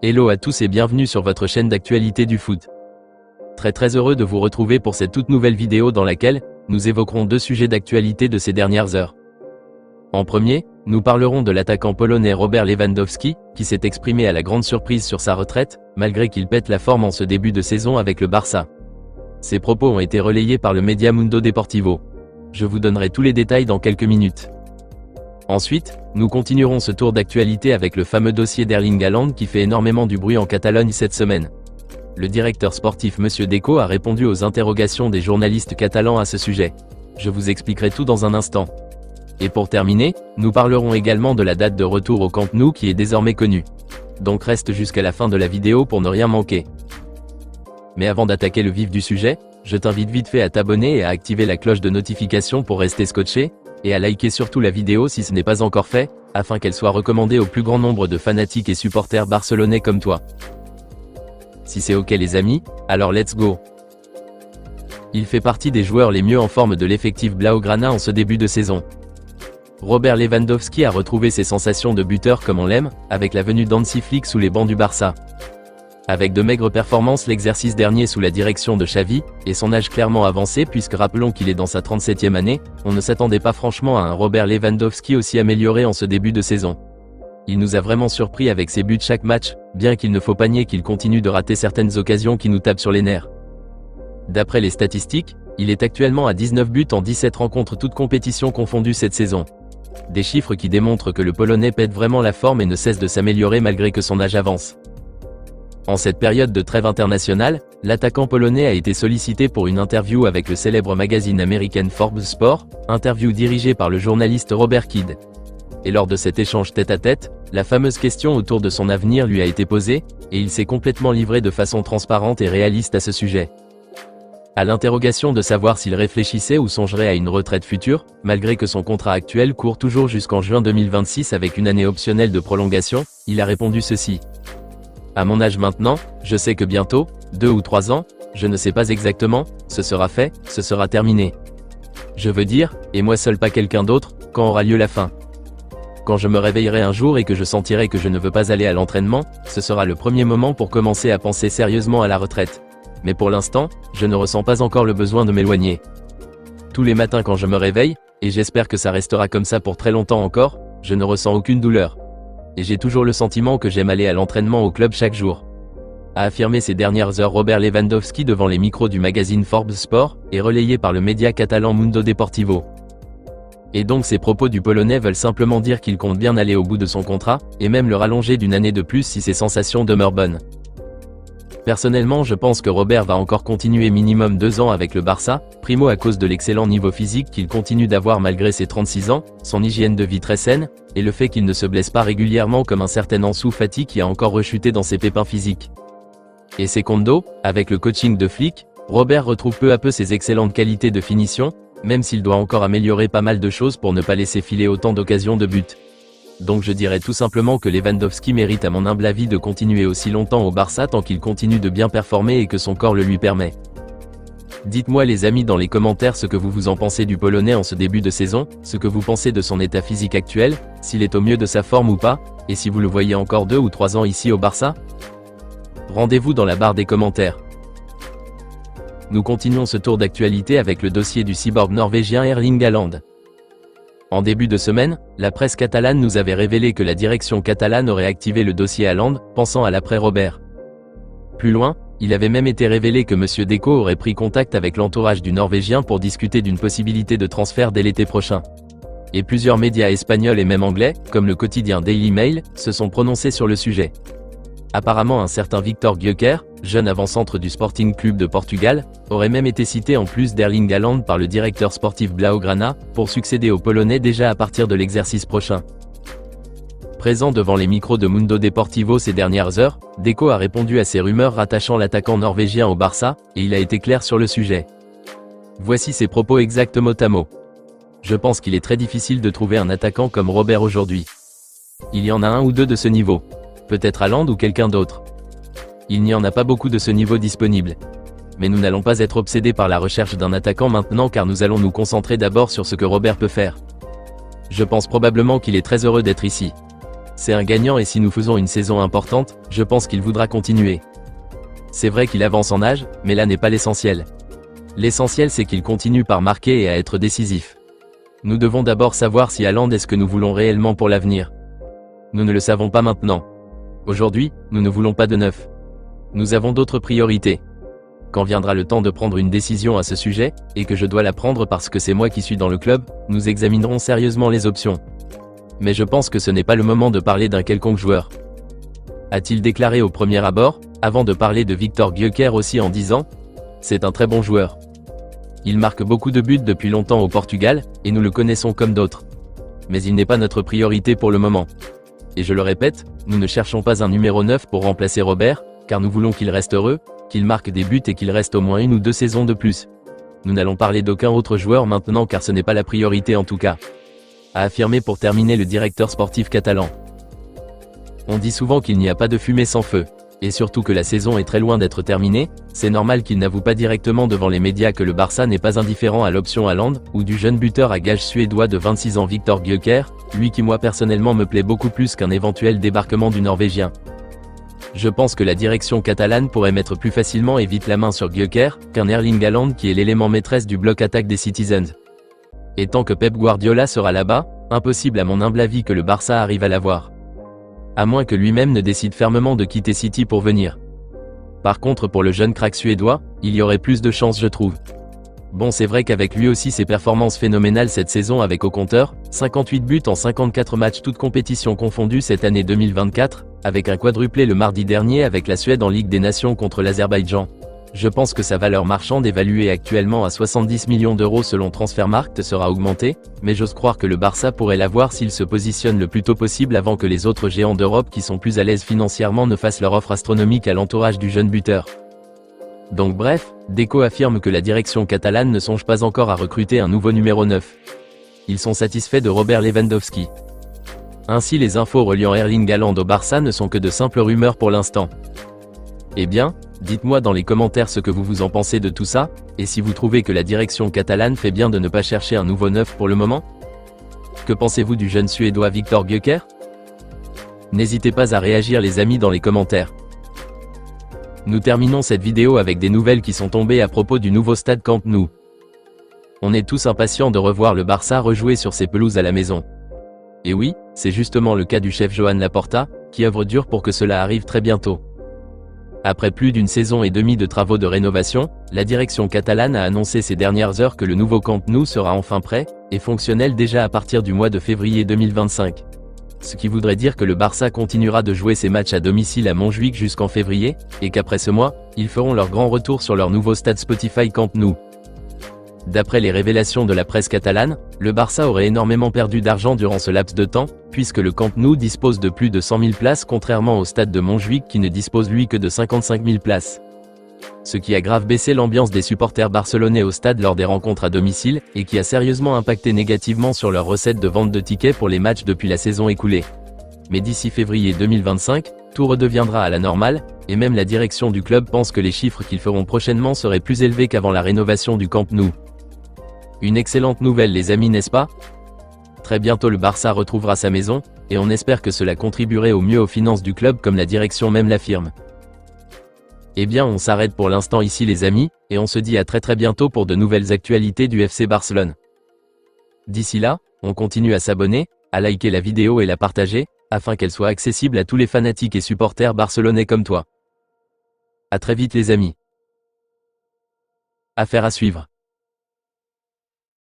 Hello à tous et bienvenue sur votre chaîne d'actualité du foot. Très heureux de vous retrouver pour cette toute nouvelle vidéo dans laquelle nous évoquerons deux sujets d'actualité de ces dernières heures. En premier, nous parlerons de l'attaquant polonais Robert Lewandowski, qui s'est exprimé à la grande surprise sur sa retraite, malgré qu'il pète la forme en ce début de saison avec le Barça. Ses propos ont été relayés par le média Mundo Deportivo. Je vous donnerai tous les détails dans quelques minutes. Ensuite, nous continuerons ce tour d'actualité avec le fameux dossier d'Erling Haaland qui fait énormément du bruit en Catalogne cette semaine. Le directeur sportif Monsieur Deco a répondu aux interrogations des journalistes catalans à ce sujet. Je vous expliquerai tout dans un instant. Et pour terminer, nous parlerons également de la date de retour au Camp Nou qui est désormais connue. Donc reste jusqu'à la fin de la vidéo pour ne rien manquer. Mais avant d'attaquer le vif du sujet, je t'invite vite fait à t'abonner et à activer la cloche de notification pour rester scotché, et à liker surtout la vidéo si ce n'est pas encore fait, afin qu'elle soit recommandée au plus grand nombre de fanatiques et supporters barcelonais comme toi. Si c'est ok les amis, alors let's go. Il fait partie des joueurs les mieux en forme de l'effectif Blaugrana en ce début de saison. Robert Lewandowski a retrouvé ses sensations de buteur comme on l'aime, avec la venue d'Hansi Flick sous les bancs du Barça. Avec de maigres performances l'exercice dernier sous la direction de Xavi, et son âge clairement avancé puisque rappelons qu'il est dans sa 37e année, on ne s'attendait pas franchement à un Robert Lewandowski aussi amélioré en ce début de saison. Il nous a vraiment surpris avec ses buts chaque match, bien qu'il ne faut pas nier qu'il continue de rater certaines occasions qui nous tapent sur les nerfs. D'après les statistiques, il est actuellement à 19 buts en 17 rencontres toutes compétitions confondues cette saison. Des chiffres qui démontrent que le Polonais pète vraiment la forme et ne cesse de s'améliorer malgré que son âge avance. En cette période de trêve internationale, l'attaquant polonais a été sollicité pour une interview avec le célèbre magazine américain Forbes Sport, interview dirigée par le journaliste Robert Kidd. Et lors de cet échange tête-à-tête, la fameuse question autour de son avenir lui a été posée, et il s'est complètement livré de façon transparente et réaliste à ce sujet. À l'interrogation de savoir s'il réfléchissait ou songerait à une retraite future, malgré que son contrat actuel court toujours jusqu'en juin 2026 avec une année optionnelle de prolongation, il a répondu ceci. À mon âge maintenant, je sais que bientôt, 2 ou 3 ans, je ne sais pas exactement, ce sera fait, ce sera terminé. Je veux dire, et moi seul pas quelqu'un d'autre, quand aura lieu la fin. Quand je me réveillerai un jour et que je sentirai que je ne veux pas aller à l'entraînement, ce sera le premier moment pour commencer à penser sérieusement à la retraite. Mais pour l'instant, je ne ressens pas encore le besoin de m'éloigner. Tous les matins quand je me réveille, et j'espère que ça restera comme ça pour très longtemps encore, je ne ressens aucune douleur. Et j'ai toujours le sentiment que j'aime aller à l'entraînement au club chaque jour. A affirmé ces dernières heures Robert Lewandowski devant les micros du magazine Forbes Sport, et relayé par le média catalan Mundo Deportivo. Et donc ces propos du Polonais veulent simplement dire qu'il compte bien aller au bout de son contrat, et même le rallonger d'une année de plus si ses sensations demeurent bonnes. Personnellement je pense que Robert va encore continuer minimum 2 ans avec le Barça, primo à cause de l'excellent niveau physique qu'il continue d'avoir malgré ses 36 ans, son hygiène de vie très saine, et le fait qu'il ne se blesse pas régulièrement comme un certain Ansu Fati qui a encore rechuté dans ses pépins physiques. Et secondo, avec le coaching de Flick, Robert retrouve peu à peu ses excellentes qualités de finition, même s'il doit encore améliorer pas mal de choses pour ne pas laisser filer autant d'occasions de but. Donc je dirais tout simplement que Lewandowski mérite à mon humble avis de continuer aussi longtemps au Barça tant qu'il continue de bien performer et que son corps le lui permet. Dites-moi les amis dans les commentaires ce que vous en pensez du Polonais en ce début de saison, ce que vous pensez de son état physique actuel, s'il est au mieux de sa forme ou pas, et si vous le voyez encore 2 ou 3 ans ici au Barça. Rendez-vous dans la barre des commentaires. Nous continuons ce tour d'actualité avec le dossier du cyborg norvégien Erling Haaland. En début de semaine, la presse catalane nous avait révélé que la direction catalane aurait activé le dossier Haaland, pensant à l'après-Robert. Plus loin, il avait même été révélé que Monsieur Deco aurait pris contact avec l'entourage du Norvégien pour discuter d'une possibilité de transfert dès l'été prochain. Et plusieurs médias espagnols et même anglais, comme le quotidien Daily Mail, se sont prononcés sur le sujet. Apparemment un certain Victor Gyökeres, jeune avant-centre du Sporting Club de Portugal, aurait même été cité en plus d'Erling Haaland par le directeur sportif Blaugrana, pour succéder au Polonais déjà à partir de l'exercice prochain. Présent devant les micros de Mundo Deportivo ces dernières heures, Deco a répondu à ces rumeurs rattachant l'attaquant norvégien au Barça, et il a été clair sur le sujet. Voici ses propos exacts mot à mot. Je pense qu'il est très difficile de trouver un attaquant comme Robert aujourd'hui. Il y en a un ou deux de ce niveau. Peut-être Haaland ou quelqu'un d'autre. Il n'y en a pas beaucoup de ce niveau disponible. Mais nous n'allons pas être obsédés par la recherche d'un attaquant maintenant car nous allons nous concentrer d'abord sur ce que Robert peut faire. Je pense probablement qu'il est très heureux d'être ici. C'est un gagnant et si nous faisons une saison importante, je pense qu'il voudra continuer. C'est vrai qu'il avance en âge, mais là n'est pas l'essentiel. L'essentiel c'est qu'il continue par marquer et à être décisif. Nous devons d'abord savoir si Haaland est ce que nous voulons réellement pour l'avenir. Nous ne le savons pas maintenant. Aujourd'hui, nous ne voulons pas de neuf. Nous avons d'autres priorités. Quand viendra le temps de prendre une décision à ce sujet, et que je dois la prendre parce que c'est moi qui suis dans le club, nous examinerons sérieusement les options. Mais je pense que ce n'est pas le moment de parler d'un quelconque joueur. A-t-il déclaré au premier abord, avant de parler de Viktor Gyökeres aussi en disant « C'est un très bon joueur. Il marque beaucoup de buts depuis longtemps au Portugal, et nous le connaissons comme d'autres. Mais il n'est pas notre priorité pour le moment. Et je le répète, nous ne cherchons pas un numéro 9 pour remplacer Robert, car nous voulons qu'il reste heureux, qu'il marque des buts et qu'il reste au moins 1 ou 2 saisons de plus. Nous n'allons parler d'aucun autre joueur maintenant car ce n'est pas la priorité en tout cas. » A affirmé pour terminer le directeur sportif catalan. On dit souvent qu'il n'y a pas de fumée sans feu, et surtout que la saison est très loin d'être terminée, c'est normal qu'il n'avoue pas directement devant les médias que le Barça n'est pas indifférent à l'option Haaland, ou du jeune buteur à gage suédois de 26 ans Viktor Gyökeres, lui qui moi personnellement me plaît beaucoup plus qu'un éventuel débarquement du Norvégien. Je pense que la direction catalane pourrait mettre plus facilement et vite la main sur Gyökeres, qu'un Erling Haaland qui est l'élément maîtresse du bloc attaque des Citizens. Et tant que Pep Guardiola sera là-bas, impossible à mon humble avis que le Barça arrive à l'avoir. À moins que lui-même ne décide fermement de quitter City pour venir. Par contre pour le jeune crack suédois, il y aurait plus de chances je trouve. Bon c'est vrai qu'avec lui aussi ses performances phénoménales cette saison avec au compteur, 58 buts en 54 matchs toutes compétitions confondues cette année 2024, avec un quadruplé le mardi dernier avec la Suède en Ligue des Nations contre l'Azerbaïdjan. Je pense que sa valeur marchande évaluée actuellement à 70 millions d'euros selon Transfermarkt sera augmentée, mais j'ose croire que le Barça pourrait l'avoir s'il se positionne le plus tôt possible avant que les autres géants d'Europe qui sont plus à l'aise financièrement ne fassent leur offre astronomique à l'entourage du jeune buteur. Donc bref, Deco affirme que la direction catalane ne songe pas encore à recruter un nouveau numéro 9. Ils sont satisfaits de Robert Lewandowski. Ainsi les infos reliant Erling Haaland au Barça ne sont que de simples rumeurs pour l'instant. Eh bien, dites-moi dans les commentaires ce que vous en pensez de tout ça, et si vous trouvez que la direction catalane fait bien de ne pas chercher un nouveau neuf pour le moment. Que pensez-vous du jeune suédois Viktor Gyökeres? N'hésitez pas à réagir les amis dans les commentaires. Nous terminons cette vidéo avec des nouvelles qui sont tombées à propos du nouveau stade Camp Nou. On est tous impatients de revoir le Barça rejouer sur ses pelouses à la maison. Et oui, c'est justement le cas du chef Joan Laporta, qui œuvre dur pour que cela arrive très bientôt. Après plus d'une saison et demie de travaux de rénovation, la direction catalane a annoncé ces dernières heures que le nouveau Camp Nou sera enfin prêt, et fonctionnel déjà à partir du mois de février 2025. Ce qui voudrait dire que le Barça continuera de jouer ses matchs à domicile à Montjuïc jusqu'en février, et qu'après ce mois, ils feront leur grand retour sur leur nouveau stade Spotify Camp Nou. D'après les révélations de la presse catalane, le Barça aurait énormément perdu d'argent durant ce laps de temps, puisque le Camp Nou dispose de plus de 100 000 places contrairement au stade de Montjuïc qui ne dispose lui que de 55 000 places. Ce qui a grave baissé l'ambiance des supporters barcelonais au stade lors des rencontres à domicile, et qui a sérieusement impacté négativement sur leurs recettes de vente de tickets pour les matchs depuis la saison écoulée. Mais d'ici février 2025, tout redeviendra à la normale, et même la direction du club pense que les chiffres qu'ils feront prochainement seraient plus élevés qu'avant la rénovation du Camp Nou. Une excellente nouvelle les amis, n'est-ce pas? Très bientôt le Barça retrouvera sa maison, et on espère que cela contribuerait au mieux aux finances du club comme la direction même l'affirme. Eh bien on s'arrête pour l'instant ici les amis, et on se dit à très bientôt pour de nouvelles actualités du FC Barcelone. D'ici là, on continue à s'abonner, à liker la vidéo et la partager, afin qu'elle soit accessible à tous les fanatiques et supporters barcelonais comme toi. À très vite les amis. Affaire à suivre.